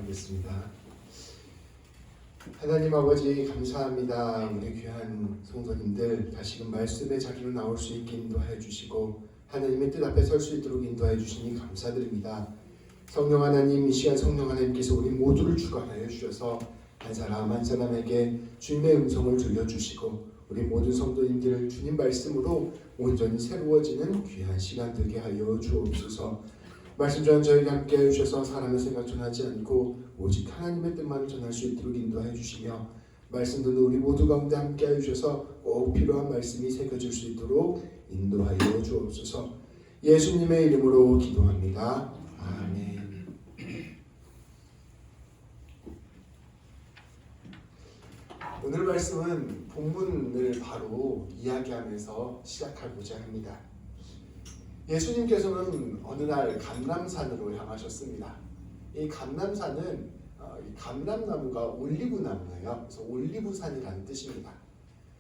기도하겠습니다. 하나님 아버지 감사합니다. 우리 귀한 성도님들 다시금 말씀의 자리로 나올 수 있게 인도하여 주시고 하나님의 뜻 앞에 설 수 있도록 인도하여 주시니 감사드립니다. 성령 하나님, 이 시간 성령 하나님께서 우리 모두를 주관하여 주셔서 한 사람 한 사람에게 주님의 음성을 들려주시고 우리 모든 성도님들 주님 말씀으로 온전히 새로워지는 귀한 시간 되게 하여 주옵소서. 말씀 전한 저에게 함께 해주셔서 사람의 생각 전하지 않고 오직 하나님의 뜻만을 전할 수 있도록 인도해 주시며 말씀 듣는 우리 모두 가운데 함께 해주셔서 꼭 필요한 말씀이 새겨질 수 있도록 인도하여 주옵소서. 예수님의 이름으로 기도합니다. 아멘. 오늘 말씀은 본문을 바로 이야기하면서 시작하고자 합니다. 예수님께서는 어느 날 감람산으로 향하셨습니다. 이 감람산은 이 감람나무가 올리브나무예요. 그래서 올리브산이라는 뜻입니다.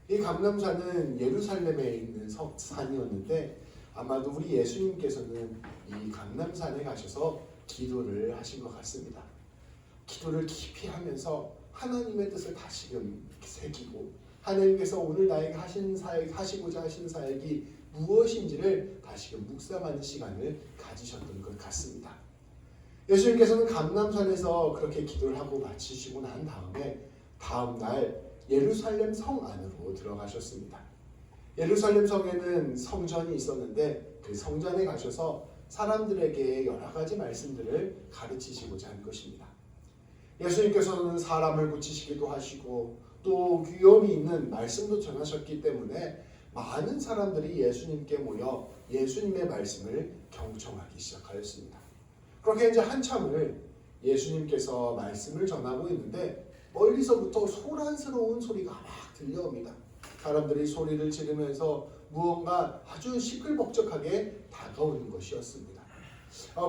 이 감람산은 예루살렘에 있는 산이었는데 아마도 우리 예수님께서는 이 감람산에 가셔서 기도를 하신 것 같습니다. 기도를 깊이 하면서 하나님의 뜻을 다시금 새기고 하나님께서 오늘 나에게 하시고자 하신 사역이 무엇인지를 다시금 묵상하는 시간을 가지셨던 것 같습니다. 예수님께서는 감람산에서 그렇게 기도를 하고 마치시고 난 다음에 다음 날 예루살렘 성 안으로 들어가셨습니다. 예루살렘 성에는 성전이 있었는데 그 성전에 가셔서 사람들에게 여러 가지 말씀들을 가르치시고자 한 것입니다. 예수님께서는 사람을 고치시기도 하시고 또 위험이 있는 말씀도 전하셨기 때문에 많은 사람들이 예수님께 모여 예수님의 말씀을 경청하기 시작하였습니다. 그렇게 이제 한참을 예수님께서 말씀을 전하고 있는데 멀리서부터 소란스러운 소리가 막 들려옵니다. 사람들이 소리를 지르면서 무언가 아주 시끌벅적하게 다가오는 것이었습니다.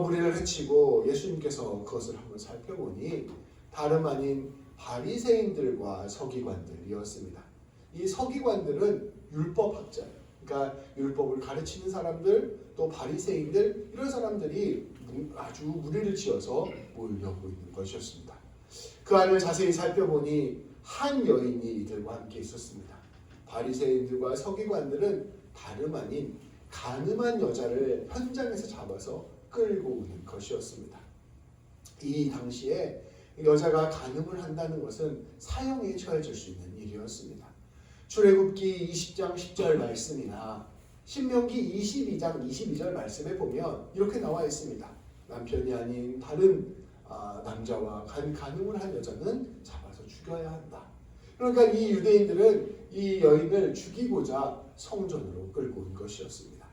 무리를 해치고 예수님께서 그것을 한번 살펴보니 다름 아닌 바리새인들과 서기관들이었습니다. 이 서기관들은 율법학자예요. 그러니까 율법을 가르치는 사람들, 또 바리새인들 이런 사람들이 아주 무리를 지어서 모이려고 있는 것이었습니다. 그 안을 자세히 살펴보니 한 여인이 이들과 함께 있었습니다. 바리새인들과 서기관들은 다름 아닌 간음한 여자를 현장에서 잡아서 끌고 오는 것이었습니다. 이 당시에 여자가 간음을 한다는 것은 사형에 처해질 수 있는 일이었습니다. 출애굽기 20장 10절 말씀이나 신명기 22장 22절 말씀에 보면 이렇게 나와 있습니다. 남편이 아닌 다른 남자와 간음을 한 여자는 잡아서 죽여야 한다. 그러니까 이 유대인들은 이 여인을 죽이고자 성전으로 끌고 온 것이었습니다.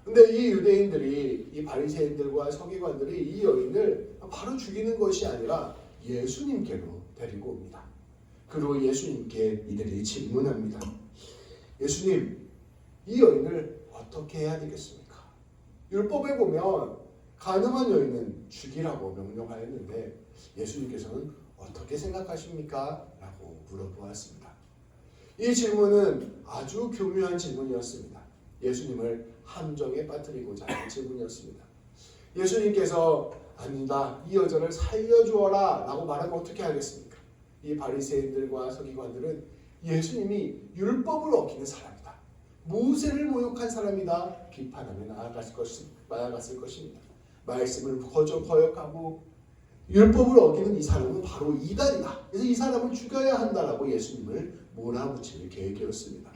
근데 이 유대인들이 이 바리새인들과 서기관들이 이 여인을 바로 죽이는 것이 아니라 예수님께로 데리고 옵니다. 그리고 예수님께 이들이 질문합니다. 예수님, 이 여인을 어떻게 해야 되겠습니까? 율법에 보면 간음한 여인은 죽이라고 명령하였는데 예수님께서는 어떻게 생각하십니까? 라고 물어보았습니다. 이 질문은 아주 교묘한 질문이었습니다. 예수님을 함정에 빠뜨리고자 하는 질문이었습니다. 예수님께서 아니다, 이 여자를 살려주어라 라고 말하면 어떻게 하겠습니까? 이 바리새인들과 서기관들은 예수님이 율법을 어기는 사람이다, 모세를 모욕한 사람이다 비판하며 나아갔을 것입니다. 말씀을 거역하고 율법을 어기는 이 사람은 바로 이단이다, 그래서 이 사람을 죽여야 한다라고 예수님을 몰아붙일 계획이었습니다.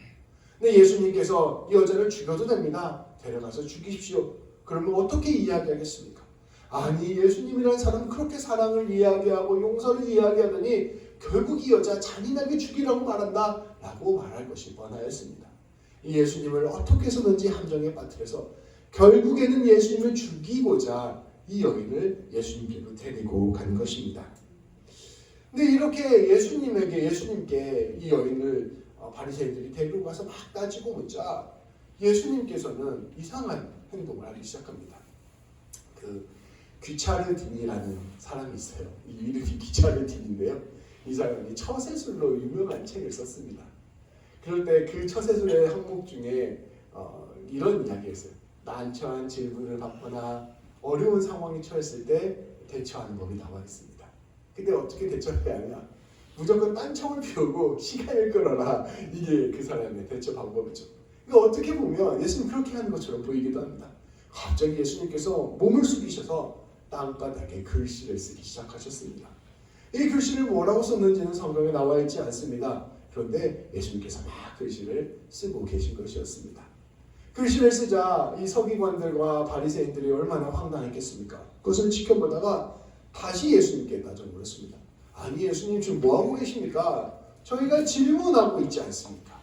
근데 예수님께서 이 여자를 죽여도 됩니다, 데려가서 죽이십시오. 그러면 어떻게 이야기하겠습니까? 아니, 예수님이라는 사람은 그렇게 사랑을 이야기하고 용서를 이야기하더니 결국 이 여자 잔인하게 죽이라고 말한다 라고 말할 것이 뻔하였습니다. 이 예수님을 어떻게 해서든지 함정에 빠뜨려서 결국에는 예수님을 죽이고자 이 여인을 예수님께로 데리고 간 것입니다. 근데 이렇게 예수님께 이 여인을 바리새인들이 데리고 가서 막 따지고 묻자 예수님께서는 이상한 행동을 하기 시작합니다. 귀차르딘이라는 사람이 있어요. 이름이 귀차르딘인데요. 이 사람이 처세술로 유명한 책을 썼습니다. 그럴 때 그 처세술의 항목 중에 이런 이야기가 있어요. 난처한 질문을 받거나 어려운 상황에 처했을 때 대처하는 법이 나와 있습니다. 근데 어떻게 대처해야 하냐? 무조건 딴청을 피우고 시간을 끌어라. 이게 그 사람의 대처 방법이죠. 그러니까 어떻게 보면 예수님 그렇게 하는 것처럼 보이기도 합니다. 갑자기 예수님께서 몸을 숙이셔서 땅바닥에 글씨를 쓰기 시작하셨습니다. 이 글씨를 뭐라고 썼는지는 성경에 나와 있지 않습니다. 그런데 예수님께서 막 글씨를 쓰고 계신 것이었습니다. 글씨를 쓰자 이 서기관들과 바리새인들이 얼마나 황당했겠습니까? 그것을 지켜보다가 다시 예수님께 따져 물었습니다. 아니 예수님 지금 뭐하고 계십니까? 저희가 질문하고 있지 않습니까?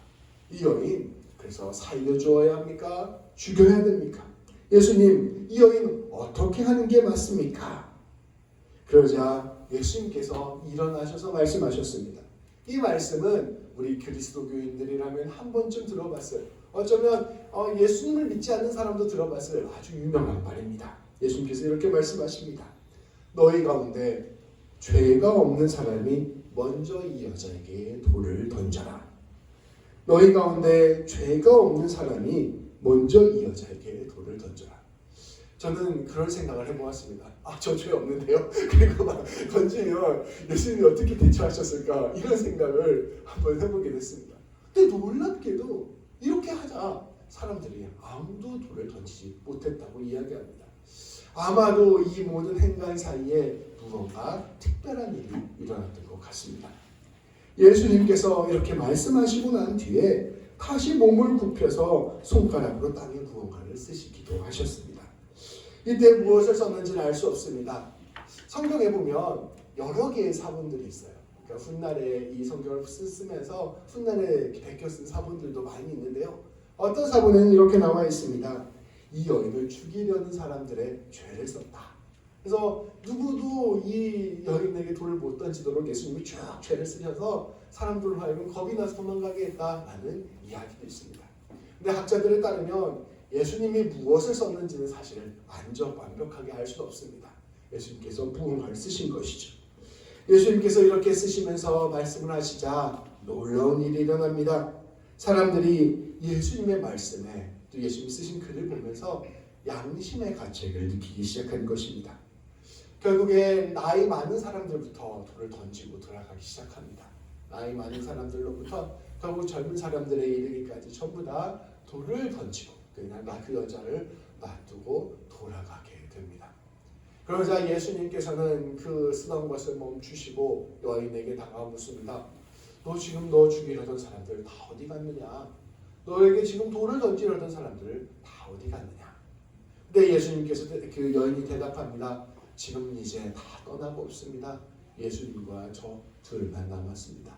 이 여인 그래서 살려주어야 합니까? 죽여야 됩니까? 예수님 이 여인 어떻게 하는 게 맞습니까? 그러자 예수님께서 일어나셔서 말씀하셨습니다. 이 말씀은 우리 그리스도교인들이라면 한 번쯤 들어봤어요. 어쩌면 예수님을 믿지 않는 사람도 들어봤을 아주 유명한 말입니다. 예수님께서 이렇게 말씀하십니다. 너희 가운데 죄가 없는 사람이 먼저 이 여자에게 돌을 던져라. 너희 가운데 죄가 없는 사람이 먼저 이 여자에게 돌을 던져라. 저는 그런 생각을 해보았습니다. 저 죄 없는데요? 그리고 막 던지면 예수님이 어떻게 대처하셨을까? 이런 생각을 한번 해보게 됐습니다. 근데 놀랍게도 이렇게 하자 사람들이 아무도 돌을 던지지 못했다고 이야기합니다. 아마도 이 모든 행간 사이에 무언가 특별한 일이 일어났던 것 같습니다. 예수님께서 이렇게 말씀하시고 난 뒤에 다시 몸을 굽혀서 손가락으로 땅에 무언가를 쓰시기도 하셨습니다. 이때 무엇을 썼는지는 알 수 없습니다. 성경에 보면 여러 개의 사본들이 있어요. 그러니까 훗날에 이 성경을 쓰면서 훗날에 베껴 쓴 사본들도 많이 있는데요. 어떤 사본에는 이렇게 나와 있습니다. 이 여인을 죽이려는 사람들의 죄를 썼다. 그래서 누구도 이 여인에게 돌을 못 던지도록 예수님이 쭉 죄를 쓰셔서 사람들로 하여금 겁이 나서 도망가게 했다라는 이야기도 있습니다. 근데 학자들에 따르면 예수님이 무엇을 썼는지는 사실 완벽하게 알 수는 없습니다. 예수님께서 무언가를 쓰신 것이죠. 예수님께서 이렇게 쓰시면서 말씀을 하시자 놀라운 일이 일어납니다. 사람들이 예수님의 말씀에 또 예수님이 쓰신 글을 보면서 양심의 가책을 느끼기 시작한 것입니다. 결국에 나이 많은 사람들부터 돌을 던지고 돌아가기 시작합니다. 나이 많은 사람들로부터 결국 젊은 사람들에 이르기까지 전부 다 돌을 던지고 그냥 그 여자를 놔두고 돌아가게 됩니다. 그러자 예수님께서는 그 쓰던 것을 멈추시고 여인에게 다가와 묻습니다. 너 지금 너 죽이려던 사람들 다 어디 갔느냐? 너에게 지금 돌을 던지려던 사람들 다 어디 갔느냐? 근데 예수님께서 그 여인이 대답합니다. 지금 이제 다 떠나고 없습니다. 예수님과 저 둘만 남았습니다.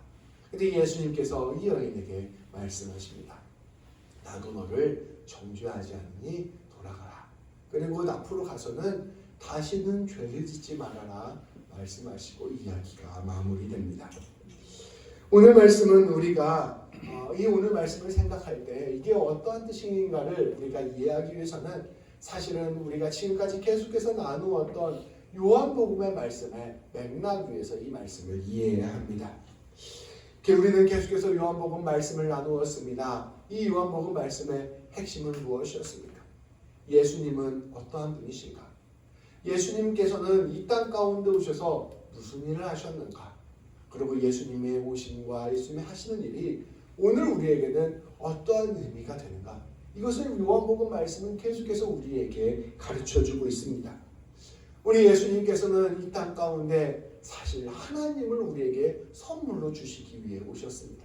근데 예수님께서 이 여인에게 말씀하십니다. 나도 너를 정죄하지 않으니 돌아가라. 그리고 앞으로 가서는 다시는 죄를 짓지 말아라 말씀하시고 이야기가 마무리됩니다. 오늘 말씀은 우리가 이 오늘 말씀을 생각할 때 이게 어떠한 뜻인가를 우리가 이해하기 위해서는 사실은 우리가 지금까지 계속해서 나누었던 요한복음의 말씀의 맥락 위에서 이 말씀을 이해해야 합니다. 우리는 계속해서 요한복음 말씀을 나누었습니다. 이 요한복음 말씀의 핵심은 무엇이었습니까? 예수님은 어떠한 분이신가? 예수님께서는 이 땅 가운데 오셔서 무슨 일을 하셨는가? 그리고 예수님의 오심과 예수님이 하시는 일이 오늘 우리에게는 어떠한 의미가 되는가? 이것을 요한복음 말씀은 계속해서 우리에게 가르쳐주고 있습니다. 우리 예수님께서는 이 땅 가운데 사실 하나님을 우리에게 선물로 주시기 위해 오셨습니다.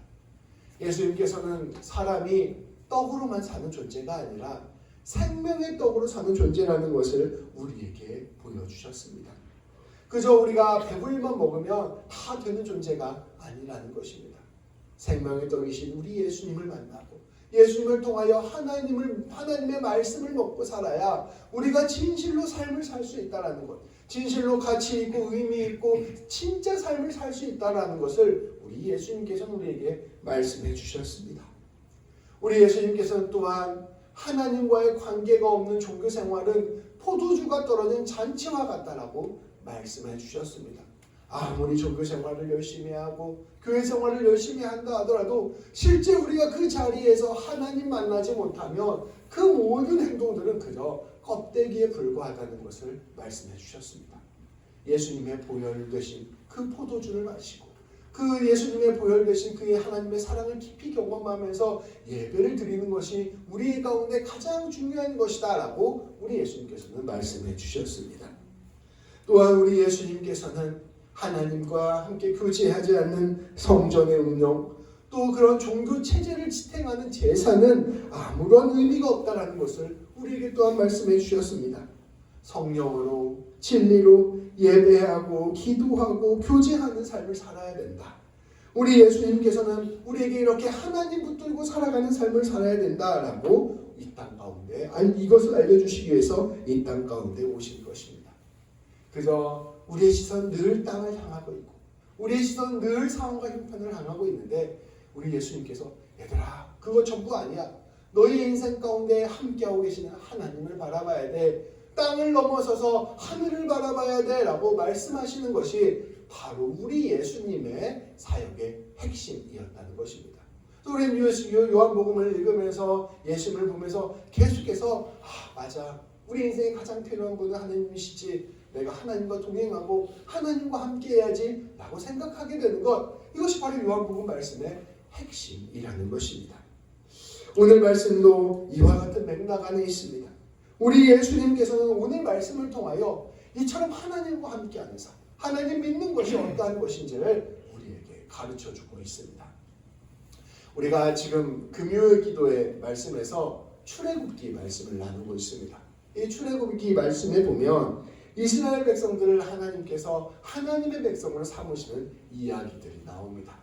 예수님께서는 사람이 떡으로만 사는 존재가 아니라 생명의 떡으로 사는 존재라는 것을 우리에게 보여주셨습니다. 그저 우리가 배불리만 먹으면 다 되는 존재가 아니라는 것입니다. 생명의 떡이신 우리 예수님을 만나고 예수님을 통하여 하나님의 말씀을 먹고 살아야 우리가 진실로 삶을 살 수 있다는 것, 진실로 가치 있고 의미 있고 진짜 삶을 살 수 있다는 것을 우리 예수님께서는 우리에게 말씀해 주셨습니다. 우리 예수님께서는 또한 하나님과의 관계가 없는 종교 생활은 포도주가 떨어진 잔치와 같다라고 말씀해 주셨습니다. 아무리 종교 생활을 열심히 하고 교회 생활을 열심히 한다 하더라도 실제 우리가 그 자리에서 하나님 만나지 못하면 그 모든 행동들은 그저 껍데기에 불과하다는 것을 말씀해 주셨습니다. 예수님의 보혈되신 그 포도주를 마시고 그 예수님의 보혈되신 그의 하나님의 사랑을 깊이 경험하면서 예배를 드리는 것이 우리 가운데 가장 중요한 것이다 라고 우리 예수님께서는 말씀해 주셨습니다. 또한 우리 예수님께서는 하나님과 함께 교제하지 않는 성전의 운영, 또 그런 종교 체제를 지탱하는 제사는 아무런 의미가 없다라는 것을 우리에게 또한 말씀해 주셨습니다. 성령으로 진리로 예배하고 기도하고 교제하는 삶을 살아야 된다. 우리 예수님께서는 우리에게 이렇게 하나님 붙들고 살아가는 삶을 살아야 된다라고 이 땅 가운데 이것을 알려주시기 위해서 이 땅 가운데 오신 것입니다. 그저 우리의 시선 늘 땅을 향하고 있고 우리의 시선 늘 상황과 형편을 향하고 있는데 우리 예수님께서 얘들아 그거 전부 아니야. 너희 인생 가운데 함께하고 계시는 하나님을 바라봐야 돼. 땅을 넘어서서 하늘을 바라봐야 돼 라고 말씀하시는 것이 바로 우리 예수님의 사역의 핵심이었다는 것입니다. 또 우리는 요한복음을 읽으면서 예수님을 보면서 계속해서 맞아 우리 인생에 가장 필요한 분은 하나님이시지 내가 하나님과 동행하고 하나님과 함께 해야지 라고 생각하게 되는 것 이것이 바로 요한복음 말씀의 핵심이라는 것입니다. 오늘 말씀도 이와 같은 맥락 안에 있습니다. 우리 예수님께서는 오늘 말씀을 통하여 이처럼 하나님과 함께하는 삶, 하나님 믿는 것이 어떠한 것인지를 우리에게 가르쳐주고 있습니다. 우리가 지금 금요일 기도의 말씀에서 출애굽기 말씀을 나누고 있습니다. 이 출애굽기 말씀에 보면 이스라엘 백성들을 하나님께서 하나님의 백성으로 삼으시는 이야기들이 나옵니다.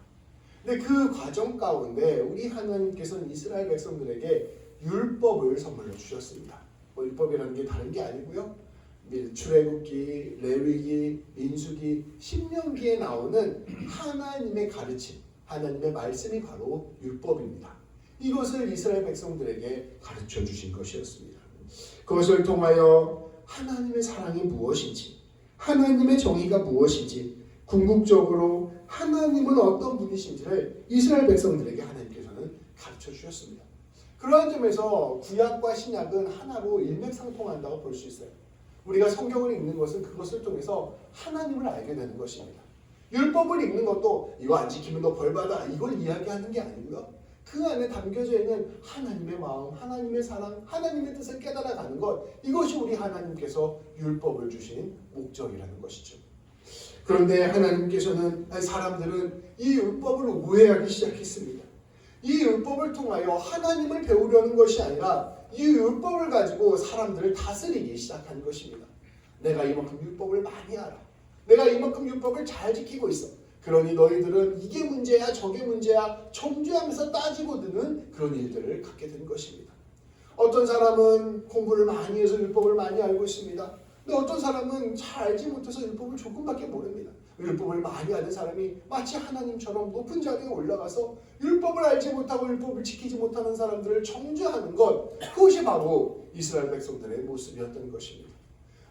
근데 그 과정 가운데 우리 하나님께서는 이스라엘 백성들에게 율법을 선물로 주셨습니다. 율법이라는 게 다른 게 아니고요. 출애굽기, 레위기, 민수기, 신명기에 나오는 하나님의 가르침, 하나님의 말씀이 바로 율법입니다. 이것을 이스라엘 백성들에게 가르쳐 주신 것이었습니다. 그것을 통하여 하나님의 사랑이 무엇인지, 하나님의 정의가 무엇인지, 궁극적으로 하나님은 어떤 분이신지를 이스라엘 백성들에게 하나님께서는 가르쳐 주셨습니다. 그러한 점에서 구약과 신약은 하나로 일맥상통한다고 볼 수 있어요. 우리가 성경을 읽는 것은 그것을 통해서 하나님을 알게 되는 것입니다. 율법을 읽는 것도 이거 안 지키면 너 벌받아 이걸 이야기하는 게 아니고요. 그 안에 담겨져 있는 하나님의 마음, 하나님의 사랑, 하나님의 뜻을 깨달아가는 것 이것이 우리 하나님께서 율법을 주신 목적이라는 것이죠. 그런데 하나님께서는 사람들은 이 율법을 오해하기 시작했습니다. 이 율법을 통하여 하나님을 배우려는 것이 아니라 이 율법을 가지고 사람들을 다스리기 시작한 것입니다. 내가 이만큼 율법을 많이 알아. 내가 이만큼 율법을 잘 지키고 있어. 그러니 너희들은 이게 문제야 저게 문제야 정죄하면서 따지고 드는 그런 일들을 갖게 된 것입니다. 어떤 사람은 공부를 많이 해서 율법을 많이 알고 있습니다. 근데 어떤 사람은 잘 알지 못해서 율법을 조금밖에 모릅니다. 율법을 많이 아는 사람이 마치 하나님처럼 높은 자리에 올라가서 율법을 알지 못하고 율법을 지키지 못하는 사람들을 정죄하는 것 그것이 바로 이스라엘 백성들의 모습이었던 것입니다.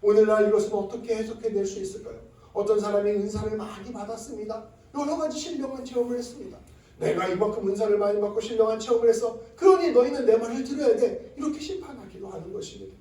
오늘날 이것은 어떻게 해석해낼 수 있을까요? 어떤 사람이 은사를 많이 받았습니다. 여러 가지 신령한 체험을 했습니다. 내가 이만큼 은사를 많이 받고 신령한 체험을 했어. 그러니 너희는 내 말을 들어야 돼. 이렇게 심판하기도 하는 것입니다.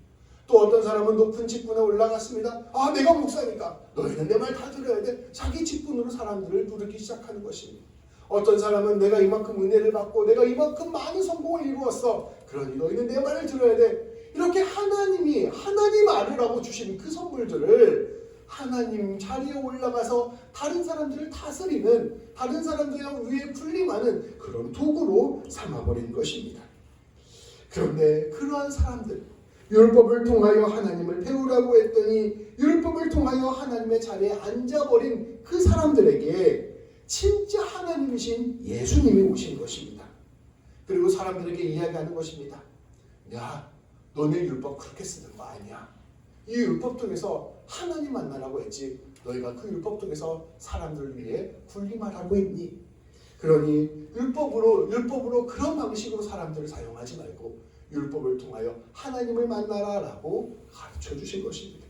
또 어떤 사람은 높은 직분에 올라갔습니다. 내가 목사니까 너희는 내 말 다 들어야 돼. 자기 직분으로 사람들을 부르기 시작하는 것입니다. 어떤 사람은 내가 이만큼 은혜를 받고 내가 이만큼 많은 성공을 이루었어. 그러니 너희는 내 말을 들어야 돼. 이렇게 하나님 아니라고 주신 그 선물들을 하나님 자리에 올라가서 다른 사람들을 다스리는 다른 사람들이랑 위에 군림하는 그런 도구로 삼아버린 것입니다. 그런데 그러한 사람들 율법을 통하여 하나님을 배우라고 했더니 율법을 통하여 하나님의 자리에 앉아버린 그 사람들에게 진짜 하나님이신 예수님이 오신 것입니다. 그리고 사람들에게 이야기하는 것입니다. 야, 너네 율법 그렇게 쓰는 거 아니야. 이 율법 통해서 하나님 만나라고 했지. 너희가 그 율법 통해서 사람들을 위해 군림하라고 했니? 그러니 율법으로 그런 방식으로 사람들을 사용하지 말고 율법을 통하여 하나님을 만나라라고 가르쳐 주신 것입니다.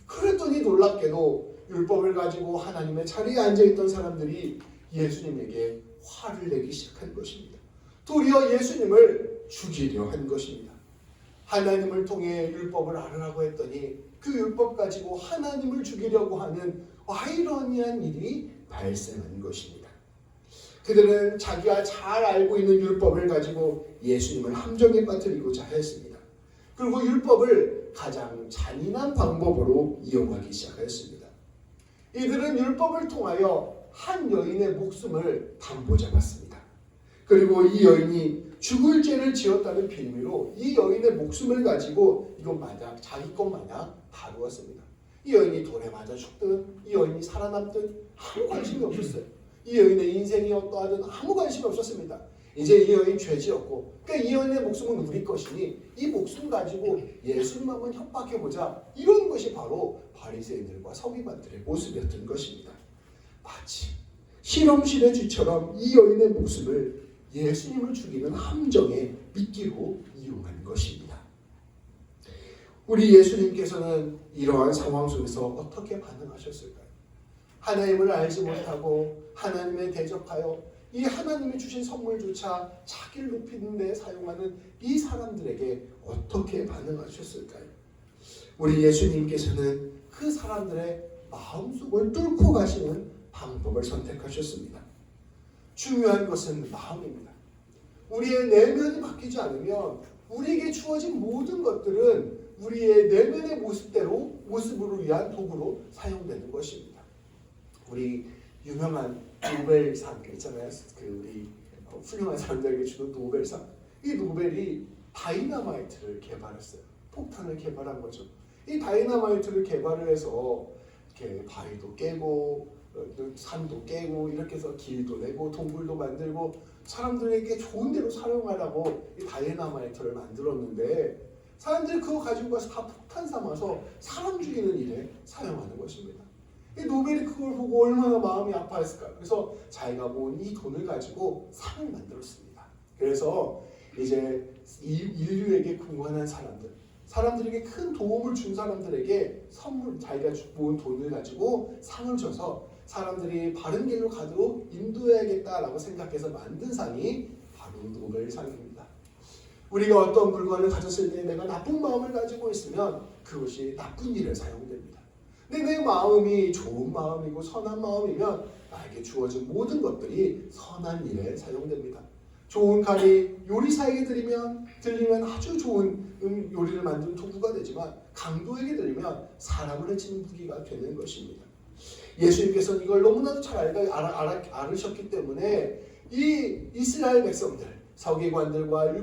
그랬더니 놀랍게도 율법을 가지고 하나님의 자리에 앉아있던 사람들이 예수님에게 화를 내기 시작한 것입니다. 도리어 예수님을 죽이려 한 것입니다. 하나님을 통해 율법을 알으라고 했더니 그 율법 가지고 하나님을 죽이려고 하는 아이러니한 일이 발생한 것입니다. 그들은 자기가 잘 알고 있는 율법을 가지고 예수님을 함정에 빠뜨리고자 했습니다. 그리고 율법을 가장 잔인한 방법으로 이용하기 시작했습니다. 이들은 율법을 통하여 한 여인의 목숨을 담보 잡았습니다. 그리고 이 여인이 죽을 죄를 지었다는 빌미로 이 여인의 목숨을 가지고 이것 마냥 자기 것 마냥 다루었습니다. 이 여인이 돌에 맞아 죽든 이 여인이 살아남든 아무 관심이 없었어요. 이 여인의 인생이 어떠하든 아무 관심이 없었습니다. 이제 이 여인 죄 지었고 그러니까 이 여인의 목숨은 우리 것이니 이 목숨 가지고 예수님 한번 협박해보자, 이런 것이 바로 바리새인들과 서기관들의 모습이었던 것입니다. 마치 실험실의 쥐처럼 이 여인의 목숨을 예수님을 죽이는 함정에 미끼로 이용한 것입니다. 우리 예수님께서는 이러한 상황 속에서 어떻게 반응하셨을까요? 하나님을 알지 못하고 하나님에 대적하여 이 하나님이 주신 선물조차 자기를 높이는 데 사용하는 이 사람들에게 어떻게 반응하셨을까요? 우리 예수님께서는 그 사람들의 마음속을 뚫고 가시는 방법을 선택하셨습니다. 중요한 것은 마음입니다. 우리의 내면이 바뀌지 않으면 우리에게 주어진 모든 것들은 우리의 내면의 모습으로 위한 도구로 사용되는 것입니다. 우리 유명한 노벨상 있잖아요. 우리 훌륭한 사람들에게 주는 노벨상. 이 노벨이 다이너마이트를 개발했어요. 폭탄을 개발한 거죠. 이 다이너마이트를 개발을 해서 이렇게 바위도 깨고 산도 깨고 이렇게 해서 길도 내고 동굴도 만들고 사람들에게 좋은 대로 사용하라고 이 다이너마이트를 만들었는데 사람들이 그거 가지고 가서 다 폭탄 삼아서 사람 죽이는 일에 사용하는 것입니다. 이 노벨이 그걸 보고 얼마나 마음이 아파했을까. 그래서 자기가 모은 이 돈을 가지고 상을 만들었습니다. 그래서 이제 인류에게 궁원한 사람들에게 큰 도움을 준 사람들에게 선물, 자기가 모은 돈을 가지고 상을 줘서 사람들이 바른 길로 가도록 인도해야겠다라고 생각해서 만든 상이 바로 노벨상입니다. 우리가 어떤 물건을 가졌을 때 내가 나쁜 마음을 가지고 있으면 그것이 나쁜 일에 사용됩니다. 근데 내 마음이 좋은 마음이고 선한 마음이면 나에게 주어진 모든 것들이 선한 일에 사용됩니다. 좋은 칼이 요리사에게 들리면 아주 좋은 요리를 만드는 도구가 되지만 강도에게 들리면 사람을 해치는 무기가 되는 것입니다. 예수님께서는 이걸 너무나도 잘 알으셨기 때문에 이 이스라엘 백성들, 서기관들과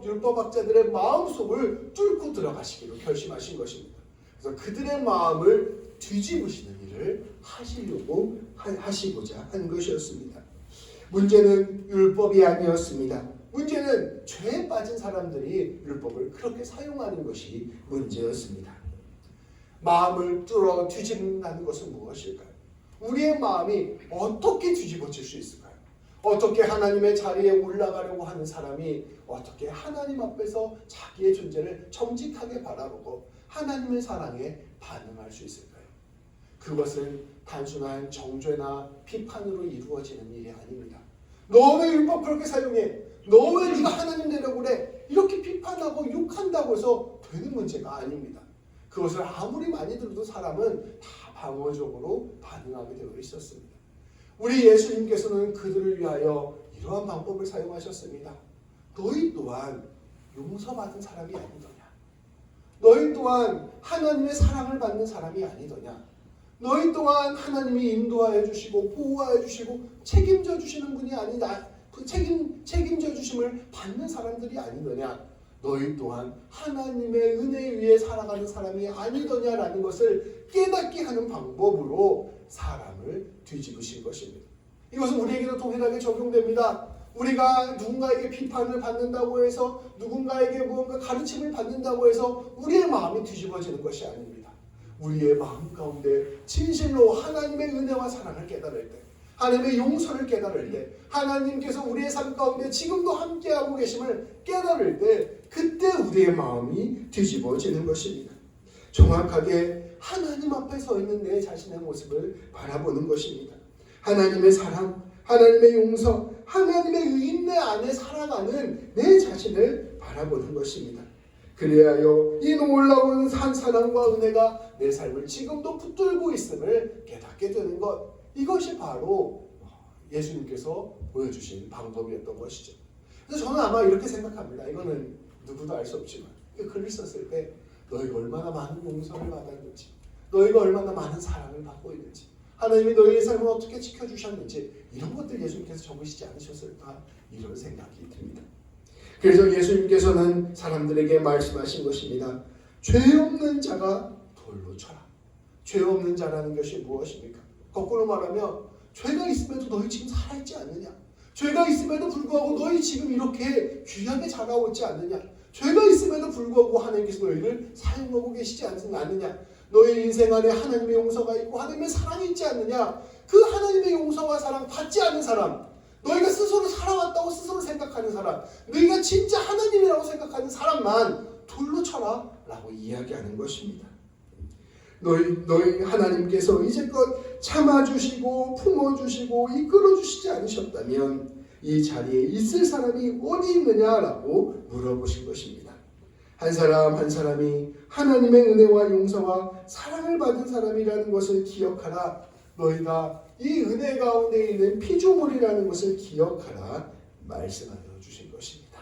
율법학자들의 마음속을 뚫고 들어가시기로 결심하신 것입니다. 그래서 그들의 마음을 뒤집으시는 일을 하시고자 한 것이었습니다. 문제는 율법이 아니었습니다. 문제는 죄에 빠진 사람들이 율법을 그렇게 사용하는 것이 문제였습니다. 마음을 뚫어 뒤집는다는 것은 무엇일까요? 우리의 마음이 어떻게 뒤집어질 수 있을까요? 어떻게 하나님의 자리에 올라가려고 하는 사람이 어떻게 하나님 앞에서 자기의 존재를 정직하게 바라보고 하나님의 사랑에 반응할 수 있을까요? 그것은 단순한 정죄나 비판으로 이루어지는 일이 아닙니다. 너 왜 율법 그렇게 사용해? 너 왜 네가 하나님 되려고 그래? 이렇게 비판하고 욕한다고 해서 되는 문제가 아닙니다. 그것을 아무리 많이 들어도 사람은 다 방어적으로 반응하게 되어 있었습니다. 우리 예수님께서는 그들을 위하여 이러한 방법을 사용하셨습니다. 너희 또한 용서받은 사람이 아니더냐? 너희 또한 하나님의 사랑을 받는 사람이 아니더냐? 너희 또한 하나님이 인도하여 주시고 보호하여 주시고 책임져 주시는 분이 아니다. 책임져 주심을 받는 사람들이 아니더냐? 너희 또한 하나님의 은혜 위에 살아가는 사람이 아니더냐라는 것을 깨닫게 하는 방법으로 사람을 뒤집으신 것입니다. 이것은 우리에게도 동일하게 적용됩니다. 우리가 누군가에게 비판을 받는다고 해서 누군가에게 무언가 가르침을 받는다고 해서 우리의 마음이 뒤집어지는 것이 아닙니다. 우리의 마음 가운데 진실로 하나님의 은혜와 사랑을 깨달을 때, 하나님의 용서를 깨달을 때, 하나님께서 우리의 삶 가운데 지금도 함께하고 계심을 깨달을 때, 그때 우리의 마음이 뒤집어지는 것입니다. 정확하게 하나님 앞에 서 있는 내 자신의 모습을 바라보는 것입니다. 하나님의 사랑, 하나님의 용서, 하나님의 인내 안에 살아가는 내 자신을 바라보는 것입니다. 그리하여 이 놀라운 사랑과 은혜가 내 삶을 지금도 붙들고 있음을 깨닫게 되는 것, 이것이 바로 예수님께서 보여주신 방법이었던 것이죠. 그래서 저는 아마 이렇게 생각합니다. 이거는 누구도 알 수 없지만 이 글을 썼을 때 너희가 얼마나 많은 용서를 받았는지, 너희가 얼마나 많은 사랑을 받고 있는지, 하나님이 너희의 삶을 어떻게 지켜주셨는지, 이런 것들 예수님께서 적으시지 않으셨을까, 이런 생각이 듭니다. 그래서 예수님께서는 사람들에게 말씀하신 것입니다. 죄 없는 자가 돌로 쳐라. 죄 없는 자라는 것이 무엇입니까? 거꾸로 말하면 죄가 있음에도 너희 지금 살아있지 않느냐? 죄가 있음에도 불구하고 너희 지금 이렇게 귀하게 자라고 있지 않느냐? 죄가 있음에도 불구하고 하나님께서 너희를 사용하고 계시지 않느냐? 너희 인생 안에 하나님의 용서가 있고 하나님의 사랑이 있지 않느냐? 그 하나님의 용서와 사랑 받지 않는 사람, 너희가 스스로 살아왔다고 스스로 생각하는 사람, 너희가 진짜 하나님이라고 생각하는 사람만 돌로 쳐라 라고 이야기하는 것입니다. 너희 하나님께서 이제껏 참아주시고 품어주시고 이끌어주시지 않으셨다면 이 자리에 있을 사람이 어디 있느냐라고 물어보신 것입니다. 한 사람 한 사람이 하나님의 은혜와 용서와 사랑을 받은 사람이라는 것을 기억하라. 너희가 이 은혜 가운데 있는 피조물이라는 것을 기억하라 말씀하여 주신 것입니다.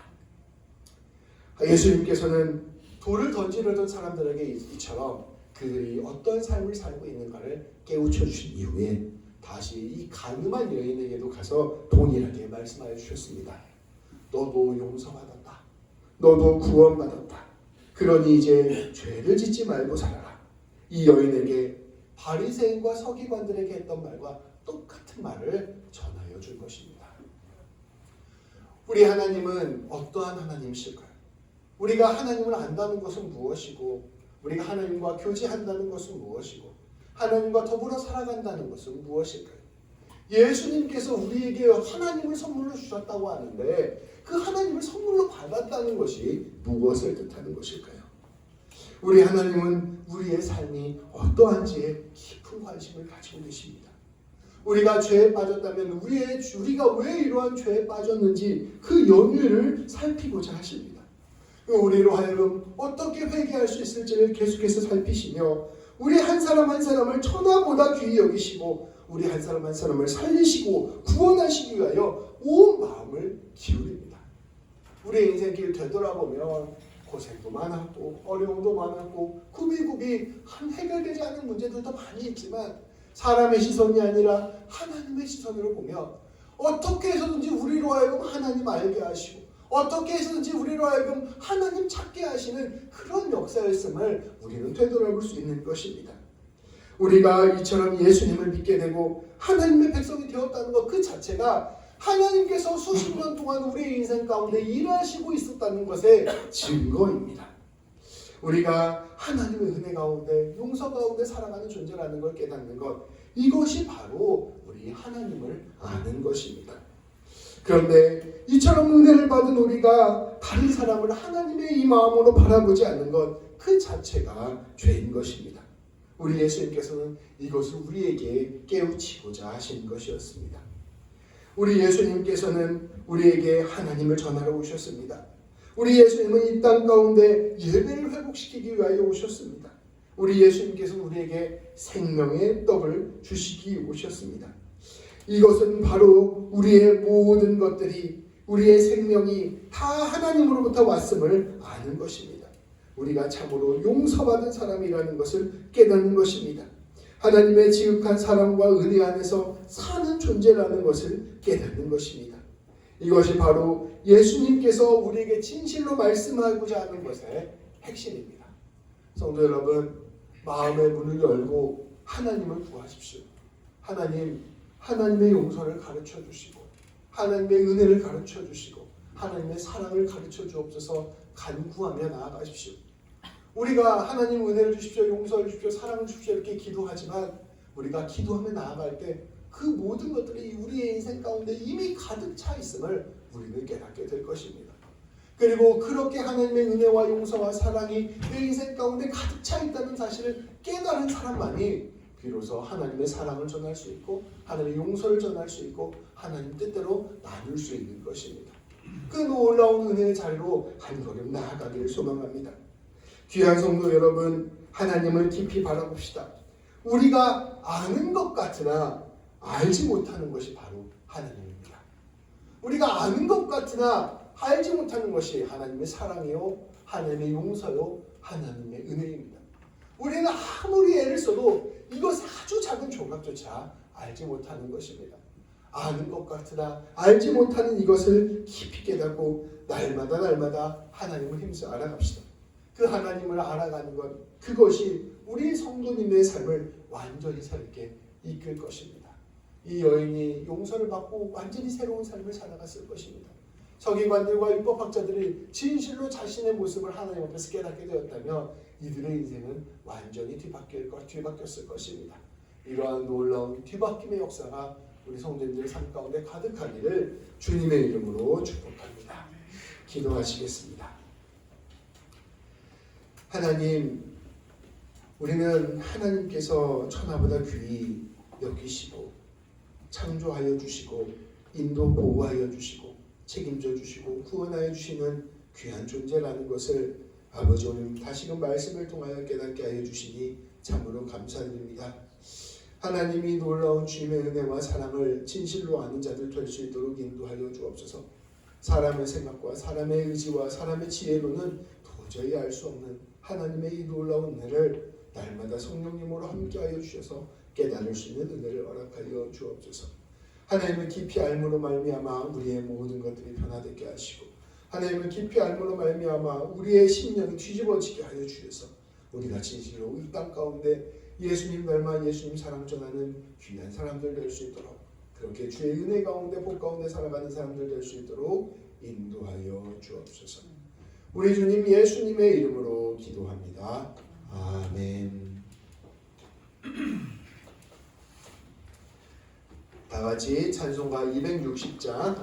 예수님께서는 돌을 던지려던 사람들에게 이처럼 그들이 어떤 삶을 살고 있는가를 깨우쳐 주신 이후에 다시 이 간음한 여인에게도 가서 동일하게 말씀하여 주셨습니다. 너도 용서받았다. 너도 구원받았다. 그러니 이제 죄를 짓지 말고 살아라. 이 여인에게 바리새인과 서기관들에게 했던 말과 똑같은 말을 전하여 줄 것입니다. 우리 하나님은 어떠한 하나님이실까요? 우리가 하나님을 안다는 것은 무엇이고, 우리가 하나님과 교제한다는 것은 무엇이고, 하나님과 더불어 살아간다는 것은 무엇일까요? 예수님께서 우리에게 하나님을 선물로 주셨다고 하는데 그 하나님을 선물로 받았다는 것이 무엇을 뜻하는 것일까요? 우리 하나님은 우리의 삶이 어떠한지에 깊은 관심을 가지고 계십니다. 우리가 죄에 빠졌다면 우리가 왜 이러한 죄에 빠졌는지 그 연유를 살피고자 하십니다. 우리로 하여금 어떻게 회개할 수 있을지를 계속해서 살피시며 우리 한 사람 한 사람을 천하보다 귀히 여기시고 우리 한 사람 한 사람을 살리시고 구원하시기 위하여 온 마음을 기울입니다. 우리의 인생길 되돌아보면 고생도 많았고 어려움도 많았고 굽이굽이 해결되지 않은 문제들도 많이 있지만 사람의 시선이 아니라 하나님의 시선으로 보면 어떻게 해서든지 우리로 하여금 하나님 알게 하시고 어떻게 해서든지 우리로 하여금 하나님 찾게 하시는 그런 역사였음을 우리는 되돌아볼 수 있는 것입니다. 우리가 이처럼 예수님을 믿게 되고 하나님의 백성이 되었다는 것 그 자체가 하나님께서 수십 년 동안 우리의 인생 가운데 일하시고 있었다는 것의 증거입니다. 우리가 하나님의 은혜 가운데 용서 가운데 살아가는 존재라는 걸 깨닫는 것, 이것이 바로 우리 하나님을 아는 것입니다. 그런데 이처럼 은혜를 받은 우리가 다른 사람을 하나님의 이 마음으로 바라보지 않는 것 그 자체가 죄인 것입니다. 우리 예수님께서는 이것을 우리에게 깨우치고자 하신 것이었습니다. 우리 예수님께서는 우리에게 하나님을 전하러 오셨습니다. 우리 예수님은 이 땅 가운데 예배를 회복시키기 위하여 오셨습니다. 우리 예수님께서는 우리에게 생명의 떡을 주시기 오셨습니다. 이것은 바로 우리의 모든 것들이, 우리의 생명이 다 하나님으로부터 왔음을 아는 것입니다. 우리가 참으로 용서받은 사람이라는 것을 깨닫는 것입니다. 하나님의 지극한 사랑과 은혜 안에서 사는 존재라는 것을 깨닫는 것입니다. 이것이 바로 예수님께서 우리에게 진실로 말씀하고자 하는 것의 핵심입니다. 성도 여러분, 마음의 문을 열고 하나님을 구하십시오. 하나님의 용서를 가르쳐 주시고 하나님의 은혜를 가르쳐 주시고 하나님의 사랑을 가르쳐 주옵소서 간구하며 나아가십시오. 우리가 하나님 은혜를 주십시오, 용서를 주십시오, 사랑을 주십시오 이렇게 기도하지만 우리가 기도하며 나아갈 때 그 모든 것들이 우리의 인생 가운데 이미 가득 차 있음을 우리는 깨닫게 될 것입니다. 그리고 그렇게 하나님의 은혜와 용서와 사랑이 내 인생 가운데 가득 차 있다는 사실을 깨달은 사람만이 비로소 하나님의 사랑을 전할 수 있고 하나님의 용서를 전할 수 있고 하나님 뜻대로 나눌 수 있는 것입니다. 그 놀라운 은혜의 자리로 한 걸음 나아가기를 소망합니다. 귀한 성도 여러분, 하나님을 깊이 바라봅시다. 우리가 아는 것 같으나 알지 못하는 것이 바로 하나님입니다. 우리가 아는 것 같으나 알지 못하는 것이 하나님의 사랑이요, 하나님의 용서요, 하나님의 은혜입니다. 우리는 아무리 애를 써도 이것 아주 작은 조각조차 알지 못하는 것입니다. 아는 것 같으나 알지 못하는 이것을 깊이 깨닫고 날마다 하나님을 힘써 알아갑시다. 그 하나님을 알아가는 것, 그것이 우리 성도님의 삶을 완전히 새롭게 이끌 것입니다. 이 여인이 용서를 받고 완전히 새로운 삶을 살아갔을 것입니다. 서기관들과 율법학자들이 진실로 자신의 모습을 하나님 앞에서 깨닫게 되었다면 이들의 인생은 완전히 뒤바뀌었을 것입니다. 이러한 놀라운 뒤바뀜의 역사가 우리 성도님들의 삶 가운데 가득하기를 주님의 이름으로 축복합니다. 기도하시겠습니다. 하나님, 우리는 하나님께서 천하보다 귀히 여기시고 창조하여 주시고 인도 보호하여 주시고 책임져 주시고 구원하여 주시는 귀한 존재라는 것을 아버지 오늘 다시금 말씀을 통하여 깨닫게 하여 주시니 참으로 감사드립니다. 하나님이 놀라운 주님의 은혜와 사랑을 진실로 아는 자들 될 수 있도록 인도하여 주옵소서. 사람의 생각과 사람의 의지와 사람의 지혜로는 도저히 알 수 없는 하나님의 이 놀라운 은혜를 날마다 성령님으로 함께하여 주셔서 깨달을 수 있는 은혜를 허락하여 주옵소서. 하나님을 깊이 알므로 말미암아 우리의 모든 것들이 변화되게 하시고 하나님을 깊이 알므로 말미암아 우리의 심령이 뒤집어지게 하여 주셔서 우리가 진실로 이 땅 가운데 예수님 닮아 예수님 사랑 전하는 귀한 사람들 될 수 있도록, 그렇게 주의 은혜 가운데 복 가운데 살아가는 사람들 될 수 있도록 인도하여 주옵소서. 우리 주님 예수님의 이름으로 기도합니다. 아멘. 다 같이 찬송가 260장